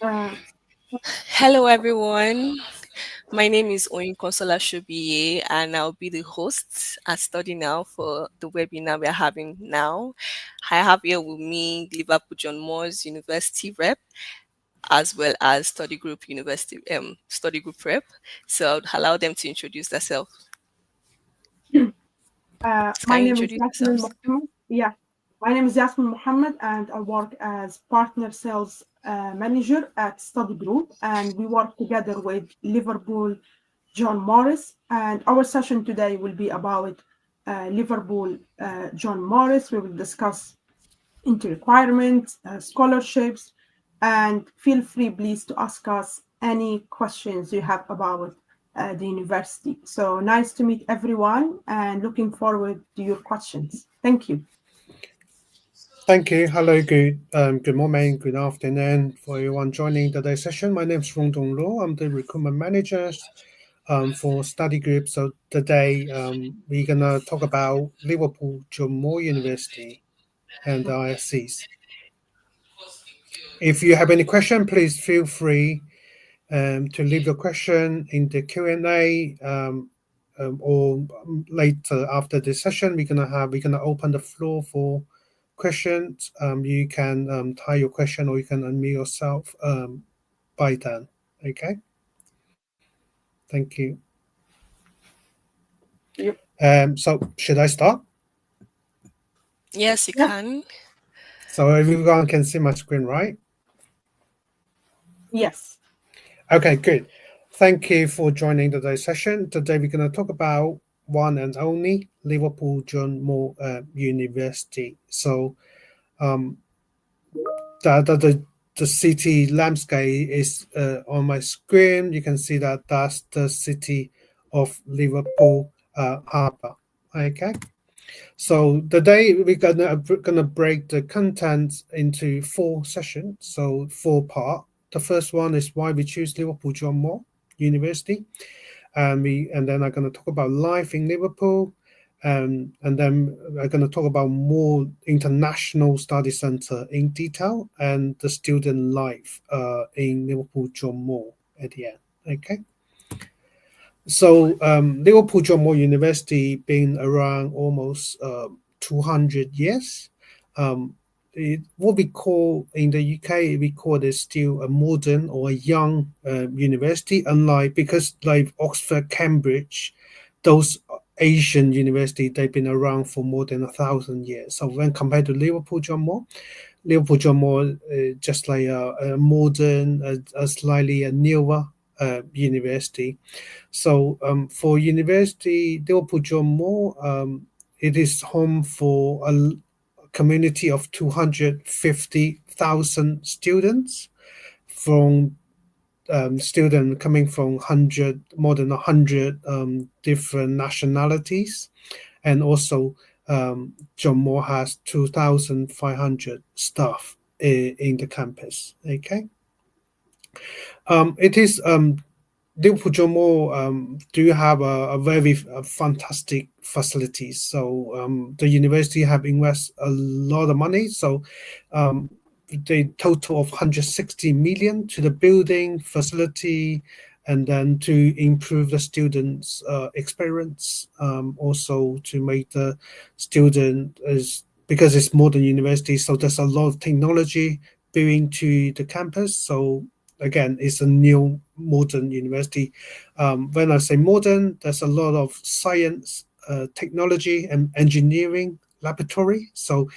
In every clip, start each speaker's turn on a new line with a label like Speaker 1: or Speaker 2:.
Speaker 1: Uh,
Speaker 2: Hello, everyone. My name is Oyin Consola Shobiye, and I'll be the host at Study Now for the webinar we're having now. I have here with me Liverpool John Moores University rep, as well as study group rep. So I'll allow them to introduce themselves.
Speaker 1: my
Speaker 2: Can you
Speaker 1: name is
Speaker 2: introduce
Speaker 1: Yasmin
Speaker 2: yourselves?
Speaker 1: Mohamed. Yeah, my name is Yasmin Mohamed, and I work as partner sales manager at Study Group, and we work together with Liverpool John Moores. And our session today will be about Liverpool John Moores. We will discuss into requirements, scholarships, and feel free, please, to ask us any questions you have about the university. So nice to meet everyone and looking forward to your questions. Thank you.
Speaker 3: Thank you. Hello, good morning, good afternoon for everyone joining today's session. My name is Rong Dong Luo. I'm the recruitment manager for study group. So today we're gonna talk about Liverpool John Moores University and the ISCs. If you have any question, please feel free to leave your question in the Q&A or later after this session. We're gonna open the floor for questions. You can type your question or you can unmute yourself by then. Okay. Thank you.
Speaker 1: Yep.
Speaker 3: So should I start?
Speaker 2: Yes, you
Speaker 1: Yeah.
Speaker 2: can.
Speaker 3: So everyone can see my screen, right?
Speaker 1: Yes.
Speaker 3: Okay, good. Thank you for joining today's session. Today we're going to talk about one and only Liverpool John Moores University. So um, the city landscape is on my screen. You can see that that's the city of Liverpool Harbour. Okay. So today we're gonna break the content into four sessions, so four part. The first one is why we choose Liverpool John Moores University, and then I'm gonna talk about life in Liverpool, and then I'm gonna talk about more international study center in detail and the student life in Liverpool John Moores at the end. Okay. So Liverpool John Moores University been around almost 200 years. Um, what we call in the UK, we call it still a modern or a young university, unlike because like Oxford, Cambridge, those Asian university, they've been around for more than 1,000 years. So when compared to Liverpool John Moores, Liverpool John Moores just like a modern, a slightly a newer university. So for University Liverpool John Moores, it is home for a community of 250,000 students from students coming from more than 100 different nationalities, and also John Moores has 2,500 staff in the campus. Okay, it is Liverpool John Moores do have a very fantastic facilities. So the university have invested a lot of money. So the total of 160 million to the building facility, and then to improve the students' experience. Also to make the student is because it's modern university. So there's a lot of technology built into the campus. So again, it's a new modern university. When I say modern, there's a lot of science, technology, and engineering laboratory. So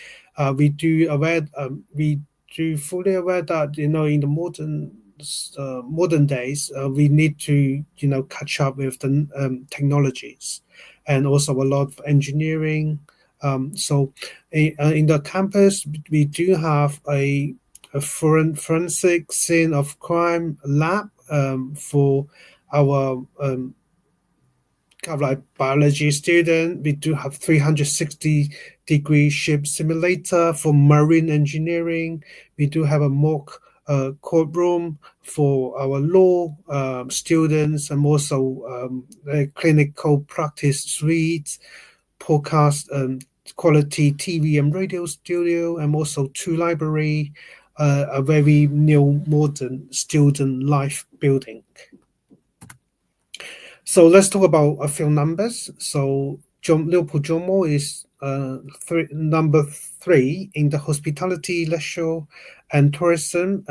Speaker 3: we do fully aware that in the modern days we need to catch up with the technologies, and also a lot of engineering. So in the campus, we do have a forensic scene of crime lab for our kind of like biology student. We do have 360-degree ship simulator for marine engineering. We do have a mock courtroom for our law students, and also a clinical practice suites, podcast quality TV and radio studio, and also two library, a very new modern student life building. So let's talk about a few numbers. So Liverpool John Moore is number 3 in the hospitality, leisure, and tourism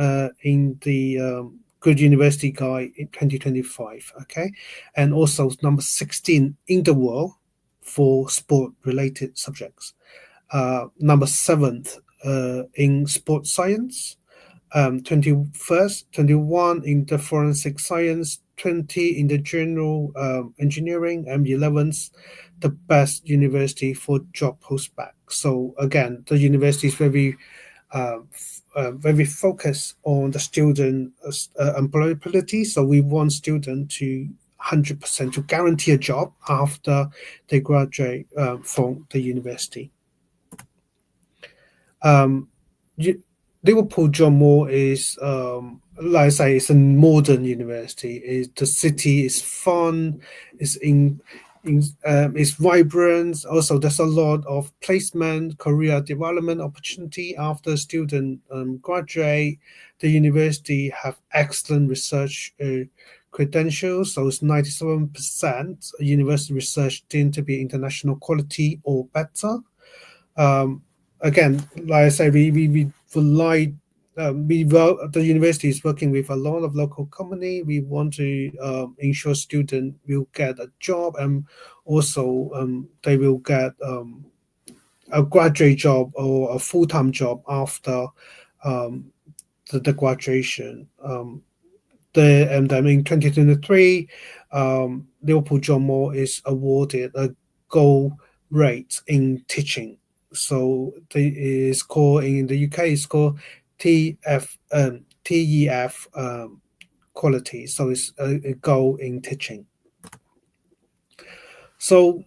Speaker 3: in the Good University Guide in 2025. Okay, and also number 16 in the world for sport-related subjects. Number 7th in sports science. 21st, 21 in the forensic science, 20 in the general engineering, and 11th, the best university for job postback. So again, the university is very focused on the student employability. So we want students to 100% to guarantee a job after they graduate from the university. Liverpool John Moore is, like I say, it's a modern university. The city is fun, it's vibrant. Also, there's a lot of placement, career development opportunity after student graduate. The university have excellent research credentials. So it's 97% university research deemed to be international quality or better. Again, like I say, we would like the university is working with a lot of local company. We want to ensure students will get a job, and also they will get a graduate job or a full-time job after the graduation. And then in 2023, Liverpool John Moore is awarded a gold rate in teaching. So is called in the UK. It's called TEF quality. So it's a goal in teaching. So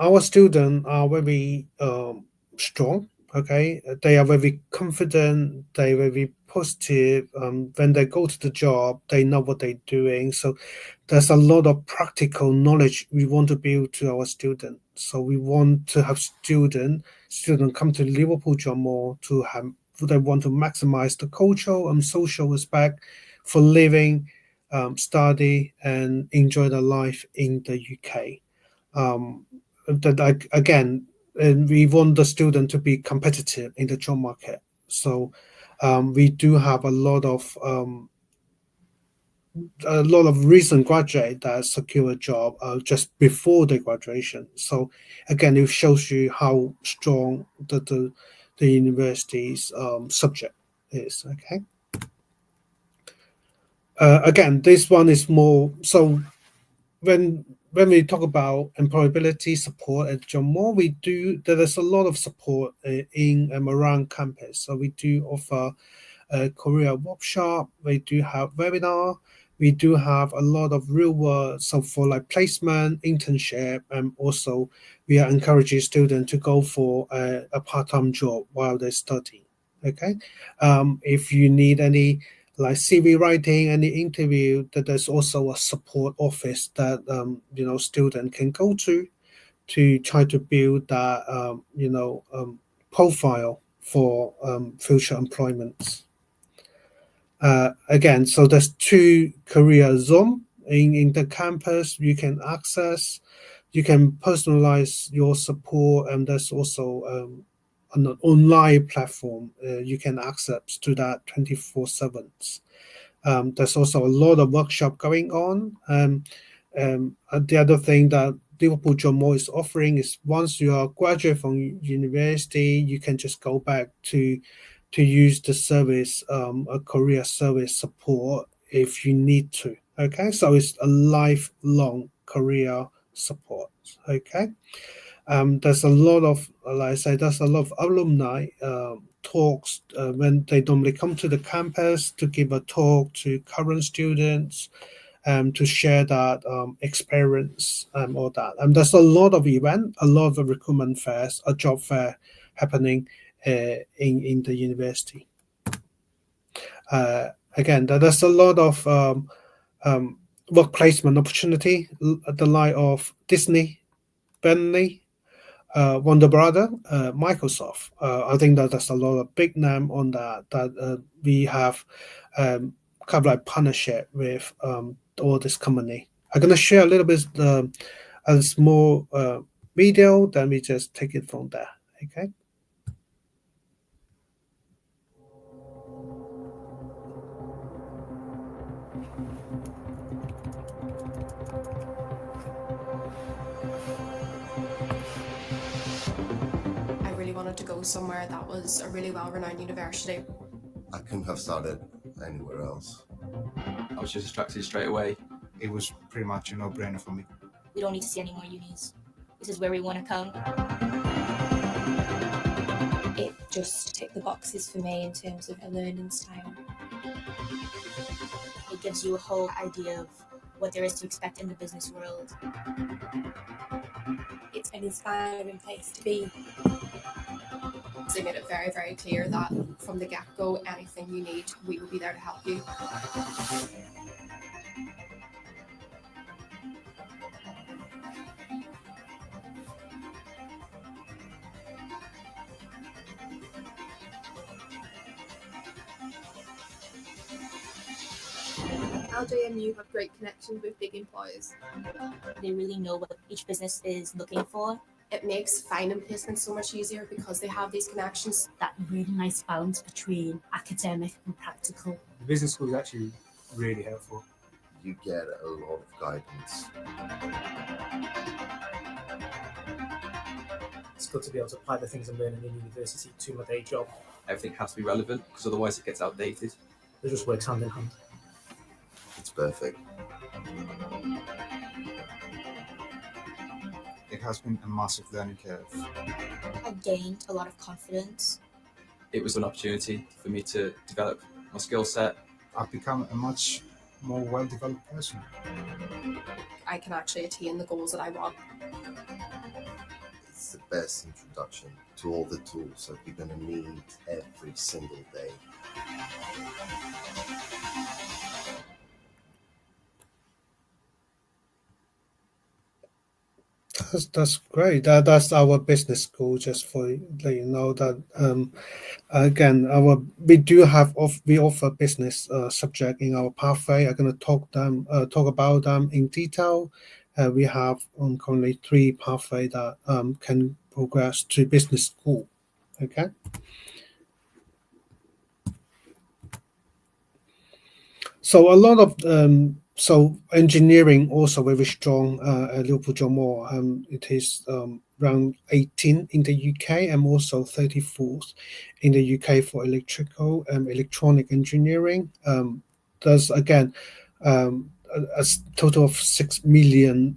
Speaker 3: our students are very strong. Okay, they are very confident. They are very positive. When they go to the job, they know what they're doing. So there's a lot of practical knowledge we want to build to our students. So we want to have students come to Liverpool John Moore to have. They want to maximize the cultural and social aspect for living, study, and enjoy their life in the UK. Again, and we want the student to be competitive in the job market. So we do have a lot of recent graduates that secure a job just before their graduation. So again, it shows you how strong the university's subject is. Okay. Again, this one is more so when we talk about employability support at John Moore, there is a lot of support in and around campus. So we do offer a career workshop. We do have webinar. We do have a lot of real work. So for like placement, internship, and also we are encouraging students to go for a part-time job while they study. Okay, if you need any like CV writing, any interview, that there's also a support office that student can go to try to build that profile for future employment. Again, so there's 2 career zone in the campus you can access. You can personalize your support, and there's also an online platform you can access to that 24/7. There's also a lot of workshop going on. The other thing that Liverpool John Moore is offering is once you are graduate from university, you can just go back to use the service, a career service support if you need to. Okay, so it's a lifelong career support. Okay. There's a lot of, like I say, there's a lot of alumni talks when they normally come to the campus to give a talk to current students, to share that experience, all that. And there's a lot of events, a lot of recruitment fairs, a job fair happening in the university. Again, there's a lot of work placement opportunity, the like of Disney, Bentley, Wonder Brother, Microsoft. I think that there's a lot of big name on that we have kind of like partnership with all this company. I'm gonna share a little bit a small video, then we just take it from there. Okay.
Speaker 4: I really wanted to go somewhere that was a really well-renowned university.
Speaker 5: I couldn't have started anywhere else.
Speaker 6: I was just attracted straight away.
Speaker 7: It was pretty much a no-brainer for me.
Speaker 8: We don't need to see any more unis. This is where we want to come. It just ticked the boxes for me in terms of a learning style. It gives you a whole idea of what there is to expect in the business world.
Speaker 9: It's an inspiring place to be.
Speaker 4: They made it very, very clear that from the get-go, anything you need, we will be there to help you.
Speaker 9: LJMU have great connections with big employers.
Speaker 8: They really know what each business is looking for.
Speaker 4: It makes finding placements so much easier because they have these connections.
Speaker 10: That really nice balance between academic and practical.
Speaker 7: The business school is actually really helpful.
Speaker 5: You get a lot of guidance.
Speaker 11: It's good to be able to apply the things I'm learning in university to my day job.
Speaker 6: Everything has to be relevant because otherwise it gets outdated.
Speaker 11: It just works hand in hand.
Speaker 5: It's perfect.
Speaker 7: It has been a massive learning curve.
Speaker 8: I gained a lot of confidence.
Speaker 6: It was an opportunity for me to develop my skill set.
Speaker 7: I've become a much more well-developed person.
Speaker 4: I can actually attain the goals that I want.
Speaker 5: It's the best introduction to all the tools that you're going to need every single day.
Speaker 3: That's great. That's our business school. Just for let you know that again, we offer business subject in our pathway. I'm going to talk about them in detail. We have currently 3 pathway that can progress to business school. Okay. So a lot of engineering also very strong at Liverpool John Moores. It is around 18 in the UK and also 34th in the UK for electrical and electronic engineering. There's again a total of £6 million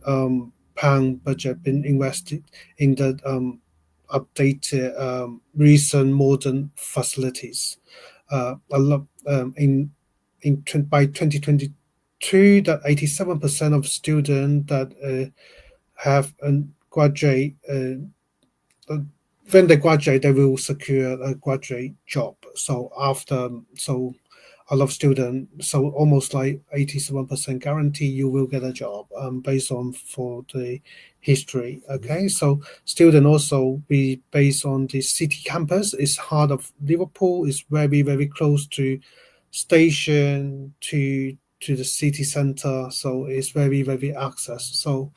Speaker 3: budget been invested in the updated recent modern facilities. A lot by 2022, that 87% of students that have graduate, when they graduate, they will secure a graduate job. So a lot of students, so almost like 87% guarantee you will get a job based on for the history. Okay, so student also be based on the city campus. It's heart of Liverpool. It's very, very close to station to the city center, so it's very, very accessible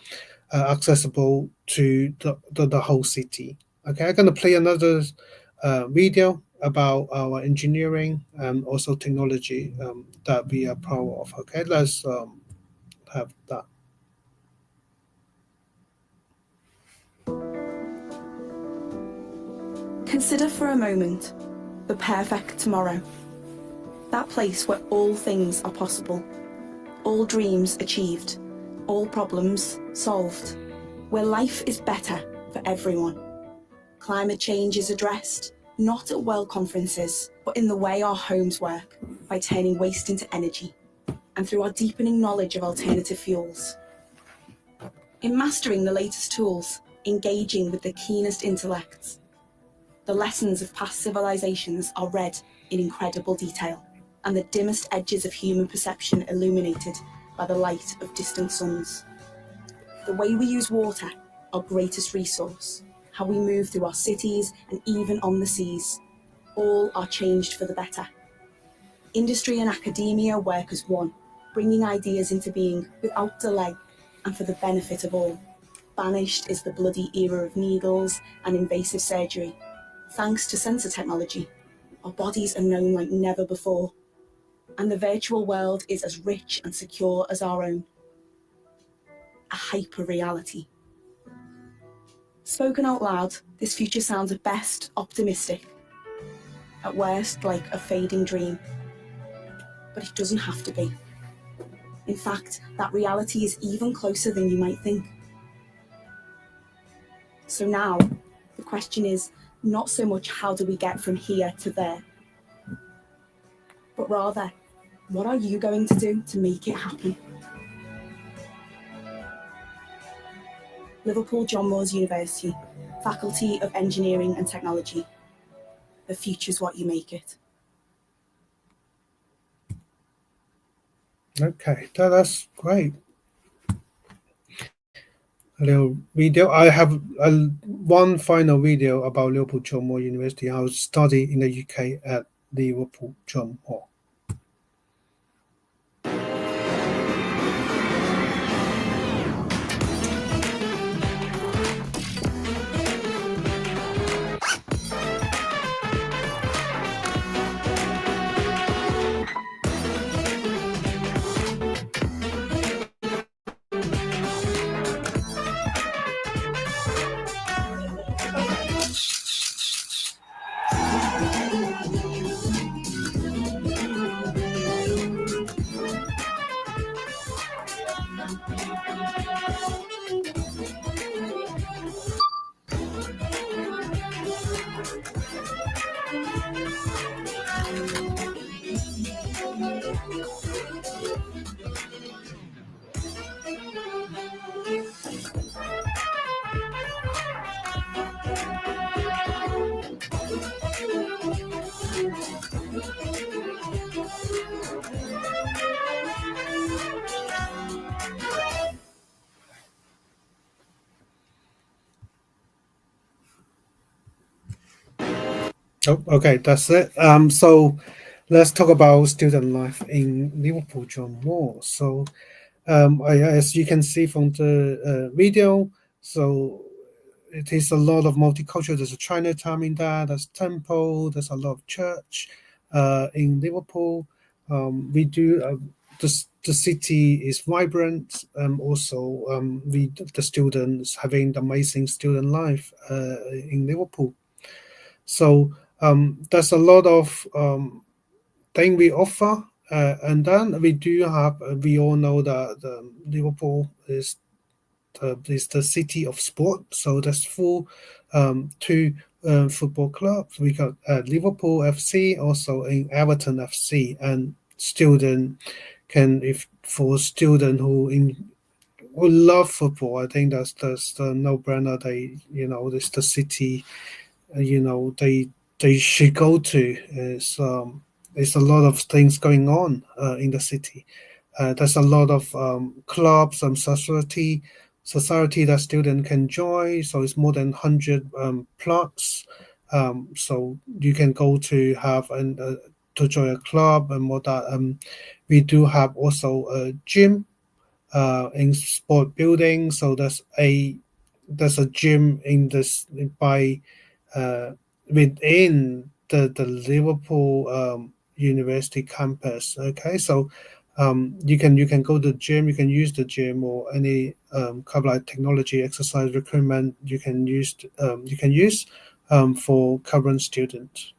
Speaker 3: to the whole city. Okay, I'm gonna play another video about our engineering and also technology that we are proud of. Okay, let's have that.
Speaker 12: Consider for a moment the perfect tomorrow. That place where all things are possible, all dreams achieved, all problems solved, where life is better for everyone. Climate change is addressed, not at world conferences, but in the way our homes work, by turning waste into energy, and through our deepening knowledge of alternative fuels. In mastering the latest tools, engaging with the keenest intellects, the lessons of past civilizations are read in incredible detail, and the dimmest edges of human perception illuminated by the light of distant suns. The way we use water, our greatest resource, how we move through our cities and even on the seas. All are changed for the better. Industry and academia work as one, bringing ideas into being without delay and for the benefit of all. Banished is the bloody era of needles and invasive surgery. Thanks to sensor technology, our bodies are known like never before, and the virtual world is as rich and secure as our own. A hyper-reality. Spoken out loud, this future sounds at best optimistic, at worst like a fading dream. But it doesn't have to be. In fact, that reality is even closer than you might think. So now, the question is not so much how do we get from here to there, but rather, what are you going to do to make it happen? Liverpool John Moores University, Faculty of Engineering and Technology. The future's what you make it.
Speaker 3: Okay, that's great. A little video. I have one final video about Liverpool John Moores University. I was studying in the UK at Liverpool John Moores. Oh, okay, that's it. So let's talk about student life in Liverpool John Moores. So, as you can see from the video, so it is a lot of multicultural. There's a Chinatown in there. There's temple. There's a lot of church in Liverpool. We do the city is vibrant. Also, the students having amazing student life in Liverpool. So there's a lot of thing we offer, and then we do have. We all know that Liverpool is the city of sport. So there's two football clubs. We got Liverpool FC, also in Everton FC, and student can for student who love football. I think that's the no-brainer. This the city. They should go to. There's a lot of things going on in the city. There's a lot of clubs and society that students can join. So it's more than 100 plots. So you can go to have to join a club and more that. We do have also a gym in sport building. So there's a gym in this by within the Liverpool University campus. Okay, so you can go to the gym, you can use the gym or any kind of like technology exercise equipment you can use for current students.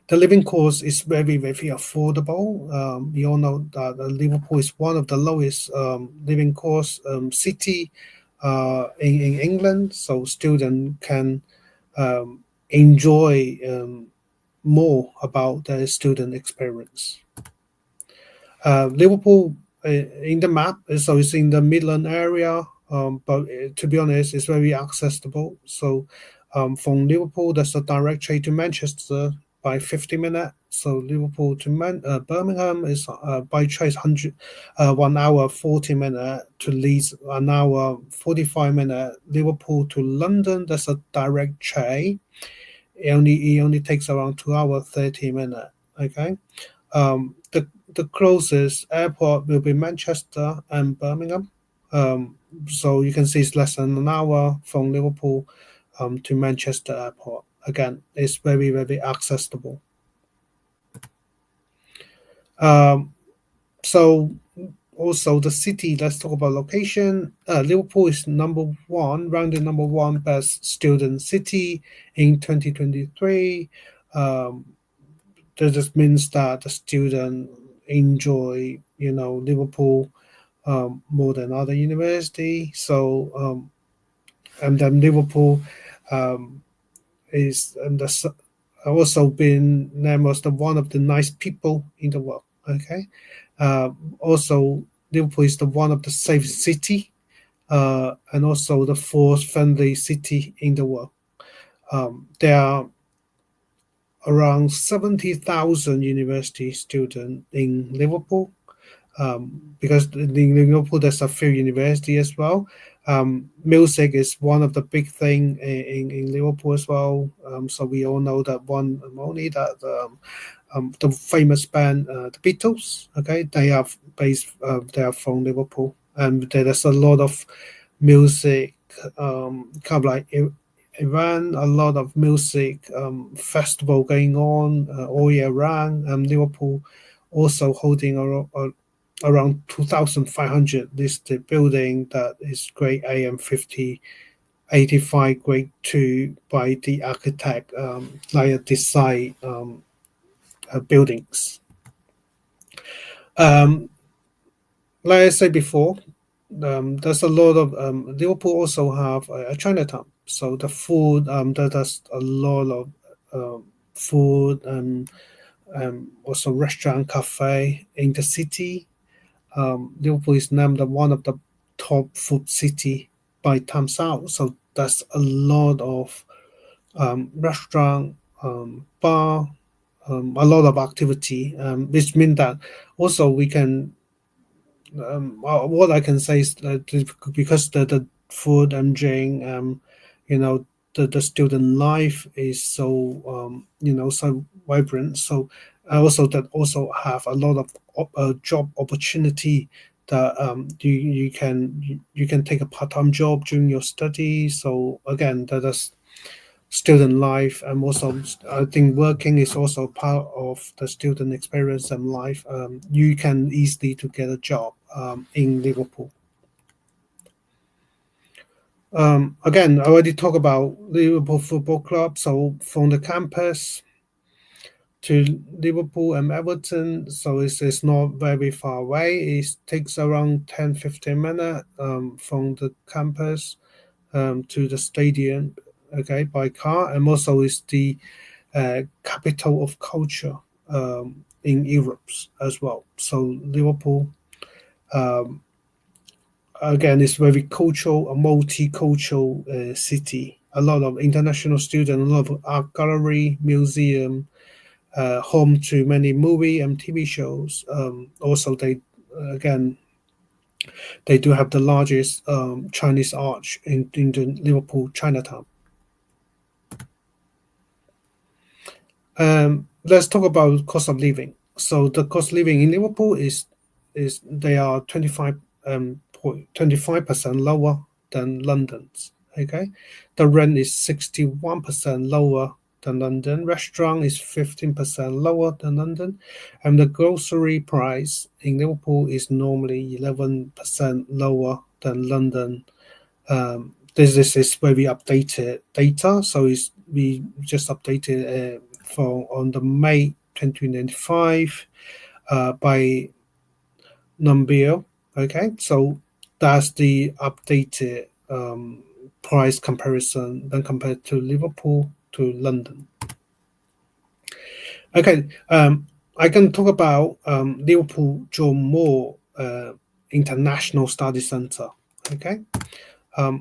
Speaker 3: The living cost is very, very affordable. We all know that Liverpool is one of the lowest living cost city in England, so students can enjoy more about their student experience. Liverpool in the map, so it's in the Midland area, but to be honest, it's very accessible. So from Liverpool, there's a direct train to Manchester, by 50 minutes. So Liverpool to Birmingham is by train 1 hour 40 minutes, to Leeds 1 hour 45 minutes. Liverpool to London, that's a direct train. It only takes around 2 hours 30 minutes. Okay, the closest airport will be Manchester and Birmingham. So you can see it's less than an hour from Liverpool to Manchester Airport. Again, it's very, very accessible. So also the city, let's talk about location. Liverpool is ranked number one best student city in 2023. That just means that the student enjoy, Liverpool more than other university. So, and then Liverpool is also been named as one of the nice people in the world. Okay, also Liverpool is one of the safe city, and also the fourth friendly city in the world. There are around 70,000 university students in Liverpool, because in Liverpool there's a few university as well. Music is one of the big thing in Liverpool as well. So we all know that one and only that the famous band the Beatles. Okay, they are based. They are from Liverpool, and there's a lot of music, kind of like event, a lot of music festival going on all year round. Liverpool also holding around 2,500 listed building that is grade A and 85 grade 2 by the architect, like design buildings. Like I said before, there's a lot of Liverpool also have a Chinatown. So the food, there's a lot of food and also restaurant, cafe in the city. Liverpool is named one of the top food city by Times Out. So that's a lot of restaurant, bar, a lot of activity, which means that also we can. What I can say is that because the food and drink, the student life is so so vibrant. So also that also have a lot of job opportunity that you can take a part-time job during your study. So again, that is student life, and also I think working is also part of the student experience and life. You can easily to get a job in Liverpool. Again, I already talked about Liverpool Football Club. So from the campus to Liverpool and Everton, so it's not very far away. It takes around 10-15 minutes from the campus to the stadium, okay, by car. And also is the capital of culture in Europe as well. So Liverpool, again, is very cultural, a multicultural city. A lot of international students, a lot of art gallery, museum, home to many movie and TV shows. Also, they do have the largest Chinese arch in the Liverpool Chinatown. Let's talk about cost of living. So the cost of living in Liverpool is they are 25% lower than London's. Okay, the rent is 61% lower than London. Restaurant is 15% lower than London, and the grocery price in Liverpool is normally 11% lower than London. This is very updated data, so we just updated on the May 2025 by Numbeo. Okay, so that's the updated price comparison then compared to Liverpool to London. Okay, I can talk about Liverpool John Moores International Study Center. Okay,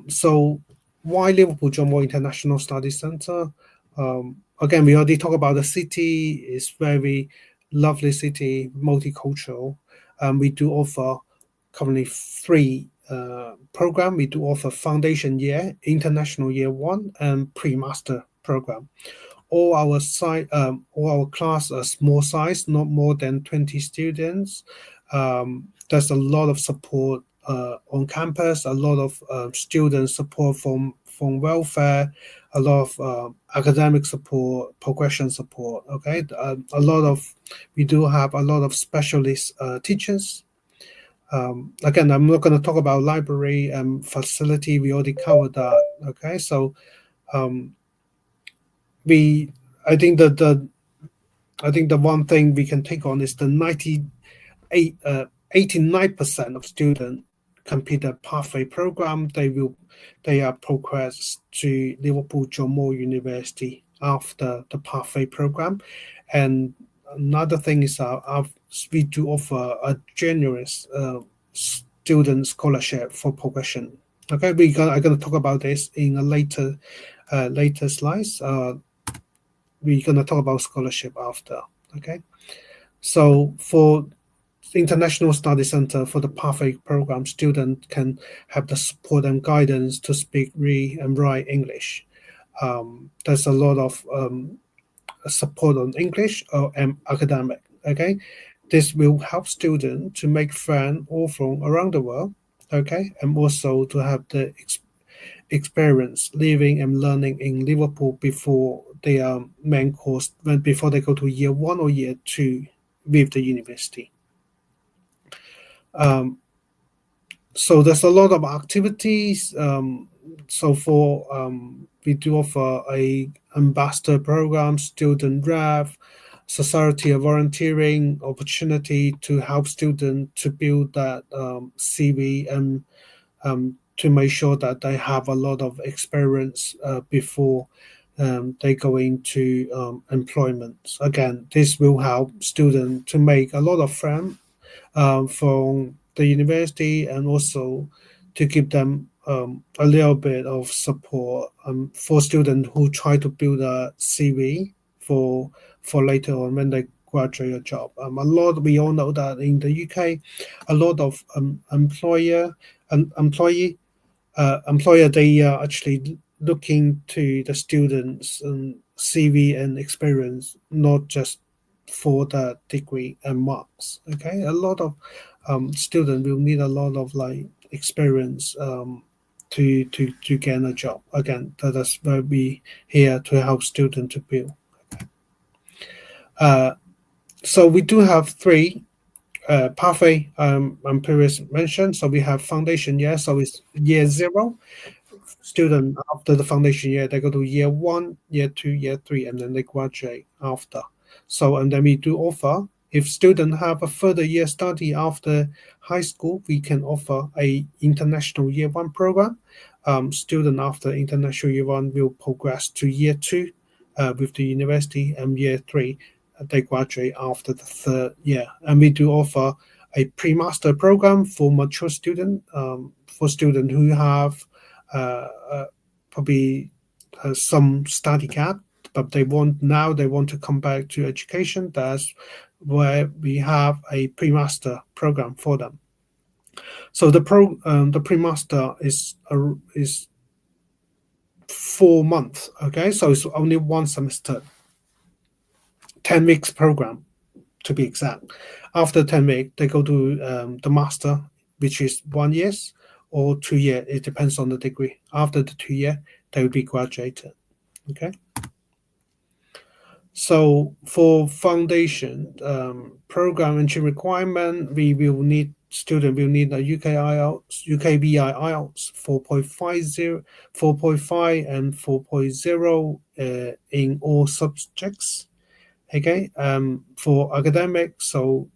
Speaker 3: so why Liverpool John Moores International Study Center? again, we already talked about the city. It's very lovely city, multicultural. We do offer currently 3 program. We do offer foundation year, international year 1, and pre-master program. All our class are small size, not more than 20 students. There's a lot of support on campus, a lot of student support from welfare, a lot of academic support, progression support. Okay, we do have a lot of specialist teachers. Again, I'm not going to talk about library facility. We already covered that. Okay, so I think the one thing we can take on is the 89% of students complete the pathway program. They are progressed to Liverpool John Moores University after the pathway program. And another thing is we do offer a generous student scholarship for progression. Okay, I'm going to talk about this in a later slides. We're going to talk about scholarship after. Okay, so for International Study Center, for the pathway program, students can have the support and guidance to speak, read, and write English. There's a lot of support on English and academic. Okay, this will help students to make friends all from around the world. Okay, and also to have the experience living and learning in Liverpool before their main course, before they go to year 1 or year 2 with the university. So there's a lot of activities. We do offer a ambassador program, student rep, society of volunteering opportunity to help students to build that CV and to make sure that they have a lot of experience before they go into employment. Again, this will help students to make a lot of friends from the university, and also to give them a little bit of support for students who try to build a CV for later on when they graduate a job. We all know that in the UK, a lot of employer they are actually looking to the students' CV and experience, not just for the degree and marks. Okay, a lot of students will need a lot of experience to gain a job. Again, that's why we here to help students to build. Okay. So we do have 3 pathway previously mentioned. So we have foundation year, so it's year 0. Student after the foundation year, they go to year 1, year 2, year 3, and then they graduate after. So, and then we do offer, if students have a further year study after high school, we can offer a international year 1 program. Student after international year 1 will progress to year 2 with the university, and year 3 they graduate after the 3rd year. And we do offer a pre-master program for mature students, for students who have probably some study gap, but they want to come back to education. That's where we have a pre-master program for them. So the pre-master is 4 months. Okay, so it's only 1 semester, 10 weeks program to be exact. After 10 weeks, they go to the master, which is 1 year or 2 years. It depends on the degree. After the 2 years, they will be graduated. Okay. So for foundation program entry requirement, student will need a UKBI IELTS 4.5, and 4.0 in all subjects. Okay, for academic, so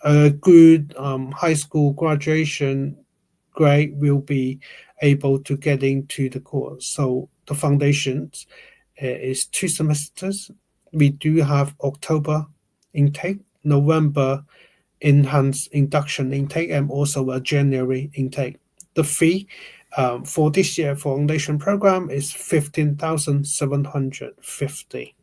Speaker 3: a good high school graduation grade will be able to get into the course. So the foundations is 2 semesters. We do have October intake, November enhanced induction intake, and also a January intake. The fee for this year foundation program is 15,750.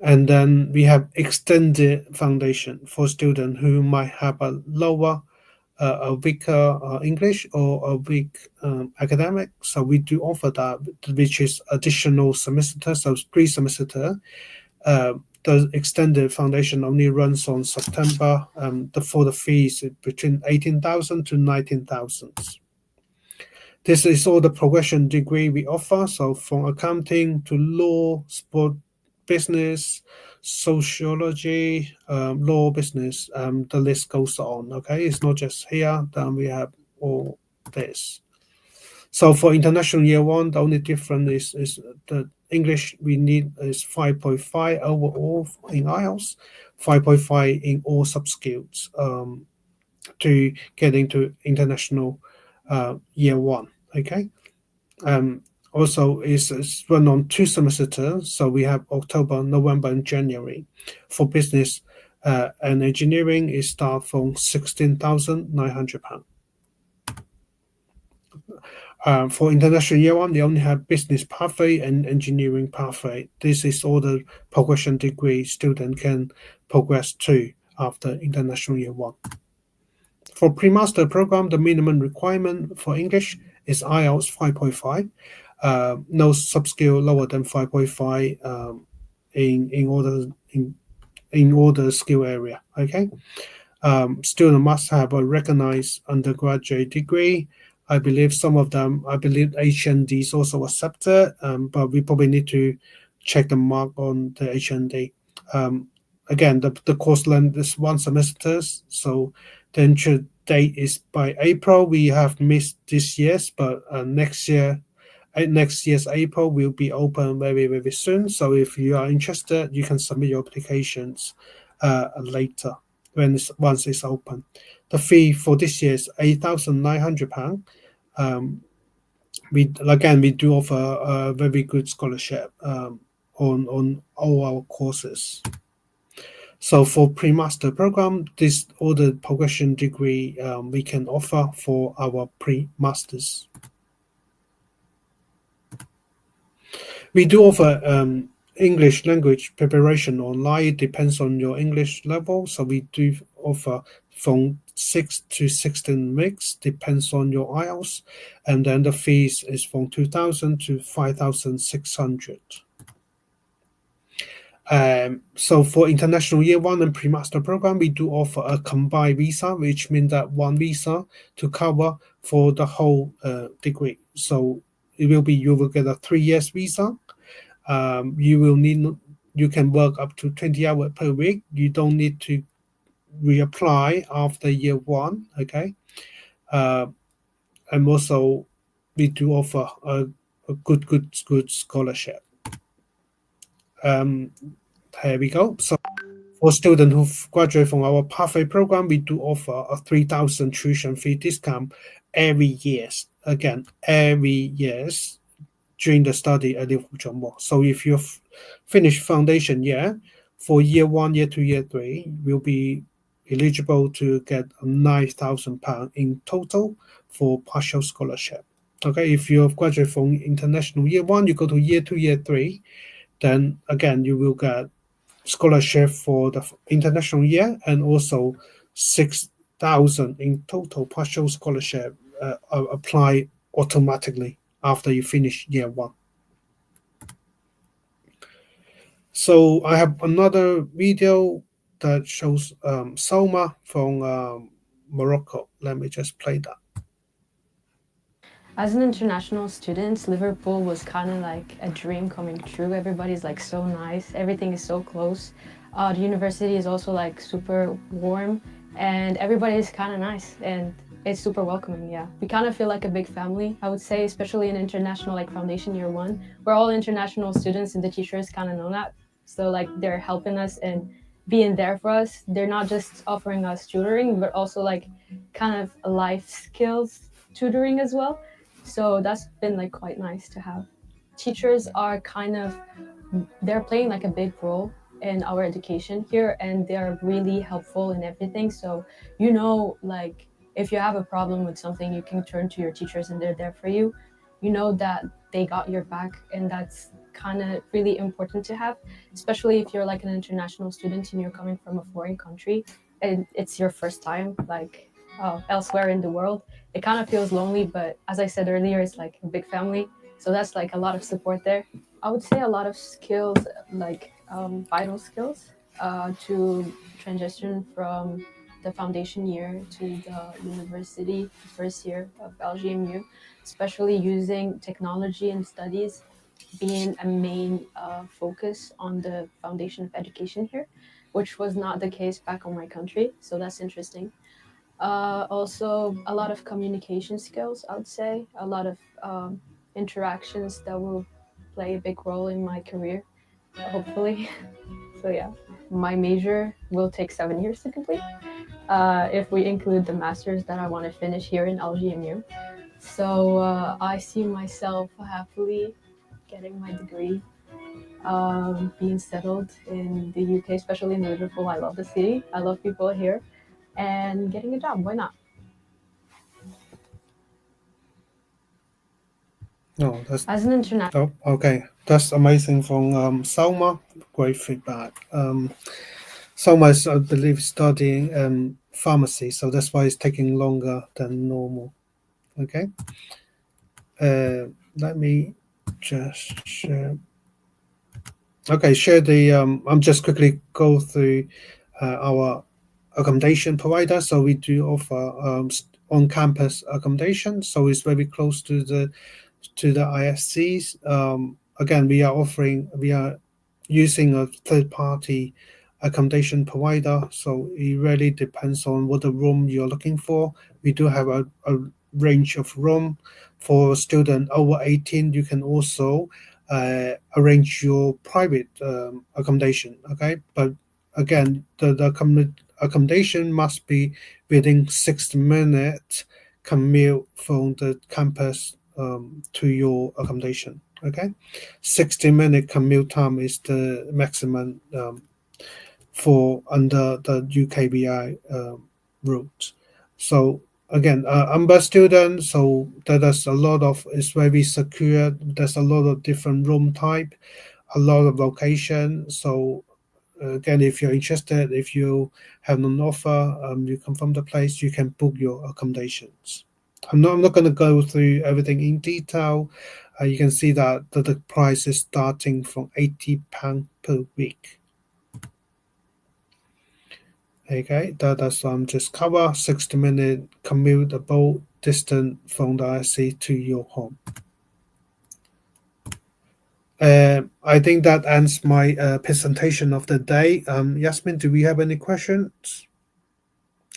Speaker 3: And then we have extended foundation for students who might have a lower, a weaker English or a weak academic. So we do offer that, which is additional semester, so 3 semester. The extended foundation only runs on September. For the fees between 18,000 to 19,000. This is all the progression degree we offer. So from accounting to law, sport, business, sociology, law, business, the list goes on. Okay, it's not just here. Then we have all this. So for international year 1, the only difference is the English we need is 5.5 overall in IELTS, 5.5 in all sub-skills to get into international year 1. Okay. Also, it's run on 2 semesters, so we have October, November, and January. For business and engineering, it starts from £16,900. For international year 1, they only have business pathway and engineering pathway. This is all the progression degree student can progress to after international year 1. For pre-master program, the minimum requirement for English is IELTS 5.5. No sub-skill lower than 5.5 in all the skill area. Okay. Student must have a recognized undergraduate degree. I believe some of them, HND is also accepted, but we probably need to check the mark on the HND. Again, the course length is 1 semester, so the entry date is by April. We have missed this year's, but next year's April will be open very, very soon. So if you are interested, you can submit your applications later once it's open. The fee for this year is £8,900. We do offer a very good scholarship on all our courses. So for pre-master program, this all the progression degree we can offer for our pre-masters. We do offer English language preparation online. It depends on your English level. So we do offer from 6 to 16 weeks, depends on your IELTS. And then the fees is from 2,000 to 5,600. So for international year 1 and pre-master program, we do offer a combined visa, which means that one visa to cover for the whole degree. So you will get a 3 years visa. You can work up to 20 hours per week. You don't need to reapply after year 1. Okay. And also we do offer a good scholarship. Here we go. So for students who graduate from our pathway program, we do offer a 3,000 tuition fee discount every year. Again, every year during the study at Liverpool John Moores. So if you've finished foundation year, for year 1, year 2, year 3, you'll be eligible to get £9,000 in total for partial scholarship. Okay, if you have graduated from international year 1, you go to year 2, year 3, then again you will get scholarship for the international year and also 6,000 in total partial scholarship apply automatically after you finish year 1. So I have another video that shows Salma from Morocco. Let me just play that.
Speaker 13: As an international student, Liverpool was kind of like a dream coming true. Everybody's like so nice. Everything is so close. The university is also like super warm and everybody is kind of nice and it's super welcoming. Yeah, we kind of feel like a big family, I would say, especially in international like foundation year 1. We're all international students and the teachers kind of know that. So like they're helping us and being there for us. They're not just offering us tutoring, but also like kind of life skills tutoring as well. So that's been like quite nice to have. Teachers are they're playing like a big role in our education here and they're really helpful in everything. So, like if you have a problem with something, you can turn to your teachers and they're there for you. you know that they got your back, and that's kind of really important to have, especially if you're like an international student and you're coming from a foreign country and it's your first time like elsewhere in the world. It kind of feels lonely, but as I said earlier, it's like a big family, so that's like a lot of support there. I would say a lot of skills, like vital skills, to transition from the foundation year to the university first year of LJMU, especially using technology and studies being a main focus on the foundation of education here, which was not the case back on my country. So that's interesting. Also, a lot of communication skills, I would say, a lot of interactions that will play a big role in my career, hopefully. So, yeah, my major will take 7 years to complete if we include the master's that I want to finish here in LGMU. So, I see myself happily getting my degree, being settled in the UK, especially in Liverpool. I love the city, I love people here, and getting a job. Why not?
Speaker 3: No, that's
Speaker 13: As an international.
Speaker 3: oh, okay. That's amazing from Salma. Great feedback. Salma is, I believe, studying pharmacy, so that's why it's taking longer than normal. Okay. Let me just share. Okay, share the. I'm just quickly go through our accommodation provider. So we do offer on-campus accommodation. So it's very close to the ISCs. Again, we are using a third-party accommodation provider. So it really depends on what the room you're looking for. We do have a range of room for student over 18. You can also arrange your private accommodation. Okay, but again, the accommodation must be within 6 minutes commute from the campus to your accommodation. Okay, 60-minute commute time is the maximum for under the UKBI route. So again, I'm a student, so there's a lot of, it's very secure. There's a lot of different room type, a lot of location. So again, if you're interested, if you have an offer, you come from the place, you can book your accommodations. I'm not going to go through everything in detail. You can see that the price is starting from £80 per week. Okay, that's just cover 60-minute commutable distance from the IC to your home. I think that ends my presentation of the day. Yasmin, do we have any questions?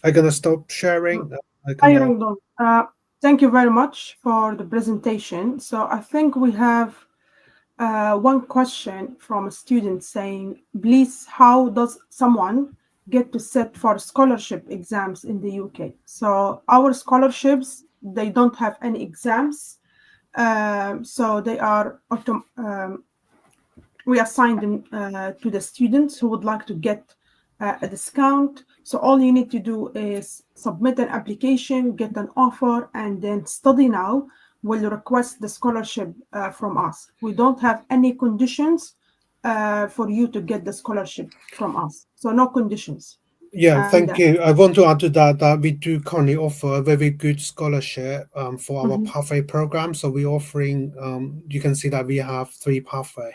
Speaker 3: I'm gonna stop sharing.
Speaker 1: Hi, Rangdon. Thank you very much for the presentation. So I think we have one question from a student saying, please, how does someone get to sit for scholarship exams in the UK? So our scholarships, they don't have any exams. So they are we assign them to the students who would like to get a discount. So all you need to do is submit an application, get an offer, and then Study Now will request the scholarship from us. We don't have any conditions for you to get the scholarship from us. So no conditions.
Speaker 3: Yeah, thank you. I want to add to that we do currently offer a very good scholarship for our pathway program. So we're offering, you can see that we have 3 pathway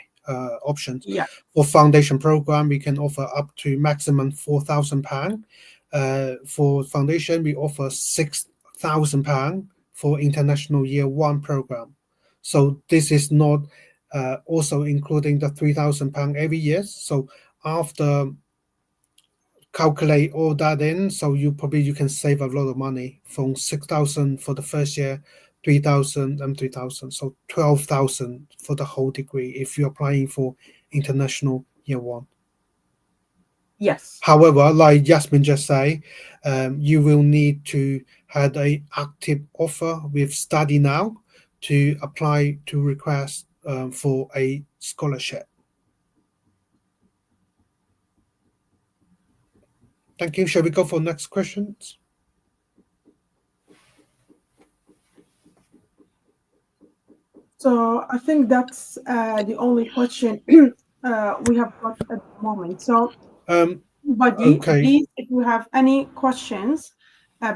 Speaker 3: options.
Speaker 1: Yeah.
Speaker 3: For foundation program, we can offer up to maximum £4,000. For foundation, we offer £6,000 for international year 1 program. So this is not also including the £3,000 every year. So after calculate all that in, so you can save a lot of money from 6,000 for the first year, 3,000 and 3,000, so 12,000 for the whole degree if you're applying for international year 1.
Speaker 1: Yes.
Speaker 3: However, like Yasmin just said, you will need to have an active offer with Study Now to apply to request for a scholarship. Thank you. Shall we go for next questions?
Speaker 1: So I think that's the only question we have got at the moment. So, everybody,
Speaker 3: Okay.
Speaker 1: please, if you have any questions,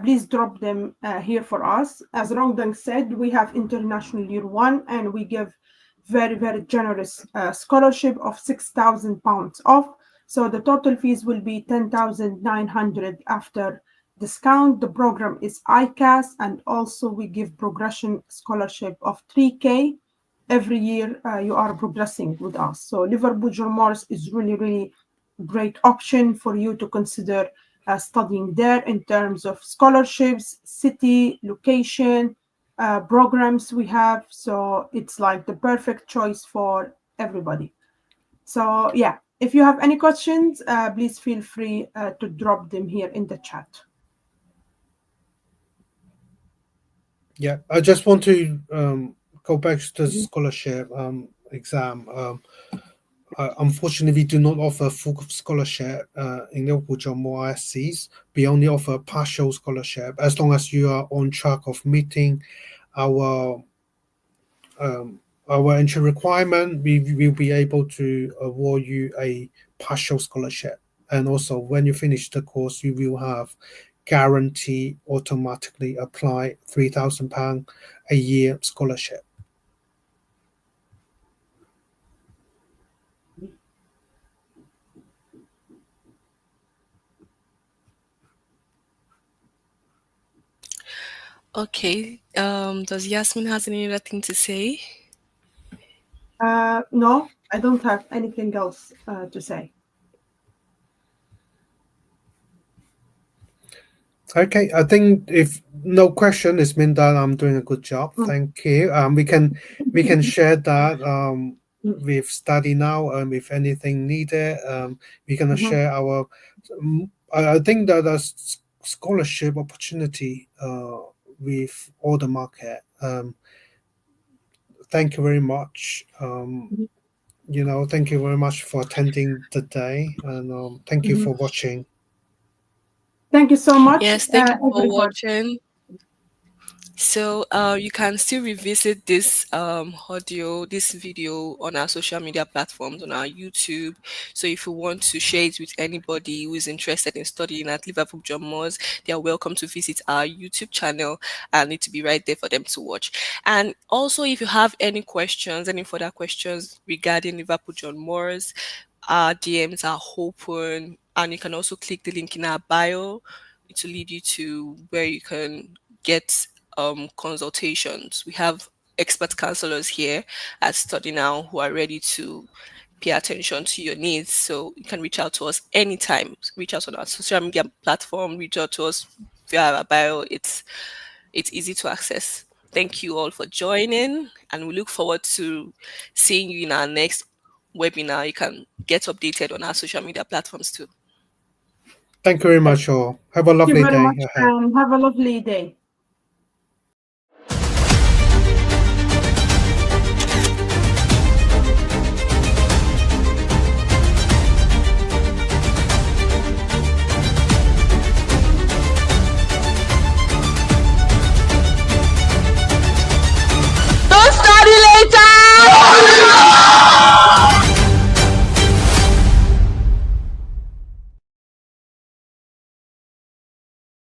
Speaker 1: please drop them here for us. As Rongdang said, we have International Year 1 and we give very, very generous scholarship of £6,000 off. So the total fees will be 10,900 after discount. The program is ICAS, and also we give progression scholarship of 3K every year. You are progressing with us. So Liverpool John Moores is really, really great option for you to consider studying there in terms of scholarships, city, location, programs we have. So it's like the perfect choice for everybody. So yeah, if you have any questions, please feel free to drop them here in the chat.
Speaker 3: Yeah, I just want to go back to the scholarship exam. Unfortunately, we do not offer full scholarship in Liverpool John Moores ISCs. We only offer partial scholarship as long as you are on track of meeting our entry requirement. We will be able to award you a partial scholarship, and also when you finish the course, you will have guarantee automatically apply £3,000 a year scholarship.
Speaker 2: Okay. Does Yasmin has any other thing to say?
Speaker 1: No, I don't have anything else to say.
Speaker 3: Okay, I think if no question, it means that I'm doing a good job. Thank you. We can share that with Study Now. If anything needed, we can share our. I think that a scholarship opportunity with all the market. Thank you very much. Thank you very much for attending today, and thank you for watching.
Speaker 1: Thank you so much.
Speaker 2: Yes, thank you for
Speaker 1: everybody.
Speaker 2: watching. So you can still revisit this this video on our social media platforms, on our YouTube. So if you want to share it with anybody who is interested in studying at Liverpool John Moores, they are welcome to visit our YouTube channel, and it to be right there for them to watch. And also, if you have any questions, any further questions regarding Liverpool John Moores, our DMs are open, and you can also click the link in our bio to lead you to where you can get consultations. We have expert counselors here at Study Now who are ready to pay attention to your needs. So you can reach out to us anytime. Reach out on our social media platform. Reach out to us via our bio. It's easy to access. Thank you all for joining, and we look forward to seeing you in our next webinar. You can get updated on our social media platforms too.
Speaker 3: Thank you very much, all. Have a lovely day ahead.
Speaker 1: Have a lovely day.